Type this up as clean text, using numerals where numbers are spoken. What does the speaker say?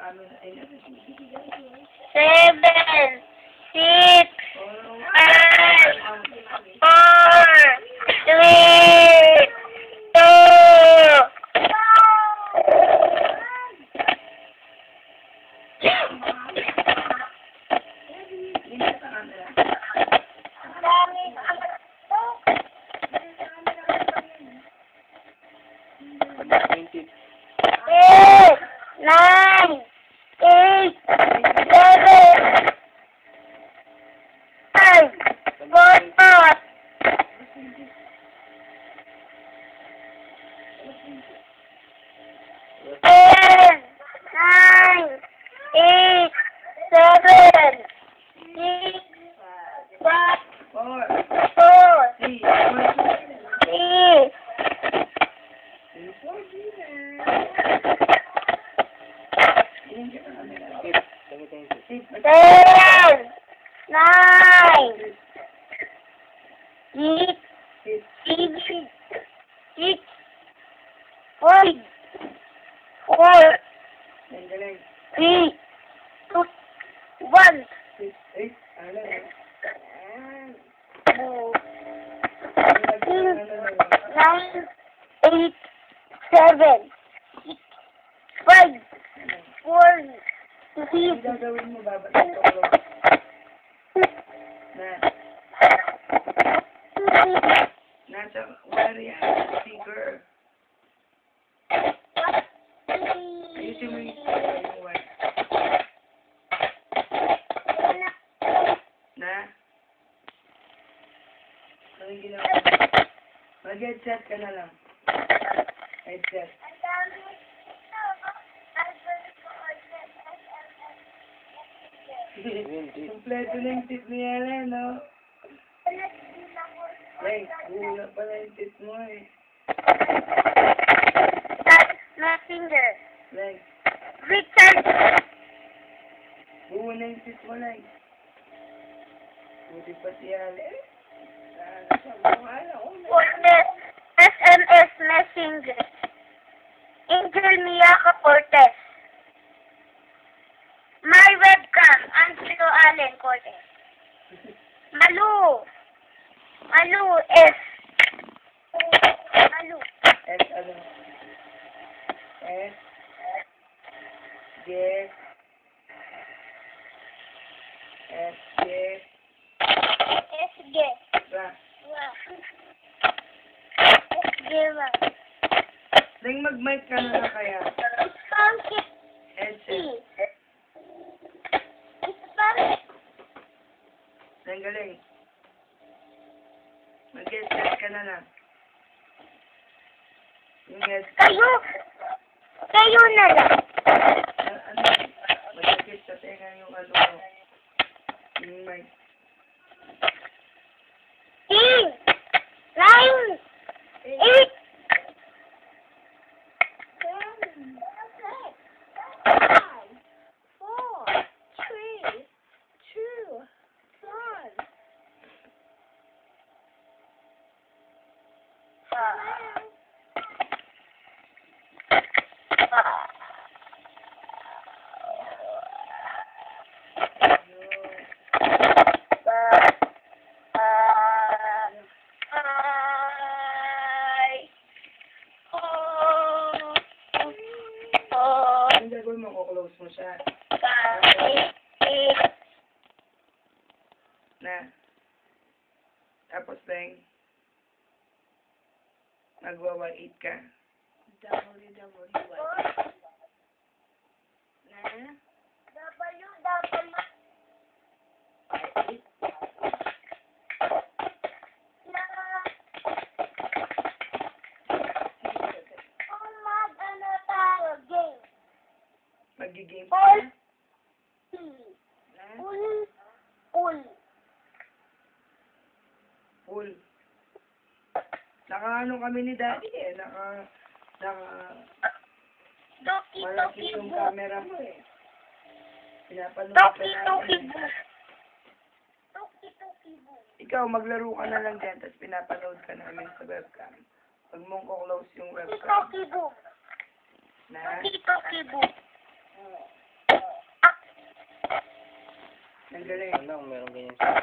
7, 6, 5, 4, 3, 2, eight, 9, 8, 7, 5, 4, 10, 9, 8, 7, 6, 5, 4, 3, 10, 9, 8, 7, 6, 5, 4, 3, 2, 1. 9, 8, 7, 6, 5, 4, 3, gagawin mo, babalik ko. Nasa wire yan, speaker. Ayusin mo yung wire. Na? Anong ginawa? Mag-headset ka na lang. Headset. Kompleto na yung tip ni Ellen, no? Hey, buhula pala yung tip mo eh. That's my finger. Like, Richard. buo na yung tip mo, like. Buti pa si Ellen. Cortez. SMS Messenger. Angel Miyaka Cortez. My webcam. Angelo Allen Cortez. Malu. Malu S. Malu. S, ano? S. G. S, G. SG. Ba? SG ba? Dahil mag-mic ka na lang kaya. Funky. Headset. Dahil galing. Mag-headset ka na lang. Yung headset. Kayo na lang. Ano? Mag-headset sa tenga yung ano mo. Yung mic. 10, 9, 8, 7, 6, 5, 4, 3, 2, 1. Ang gagawin mo, kuklose mo siya. Na. Tapos lang, magwa-Y8 ka. Na. Magiging pa. Na. Full. Naka-ano kami ni Daddy eh. Malaki yung camera mo eh. Pinapanood ka namin. Ikaw, maglaro ka na lang dyan, tapos pinapanood ka namin sa webcam. Pag mong close yung webcam. Na? Ang galing. Sana kung meron ganyan sa akin.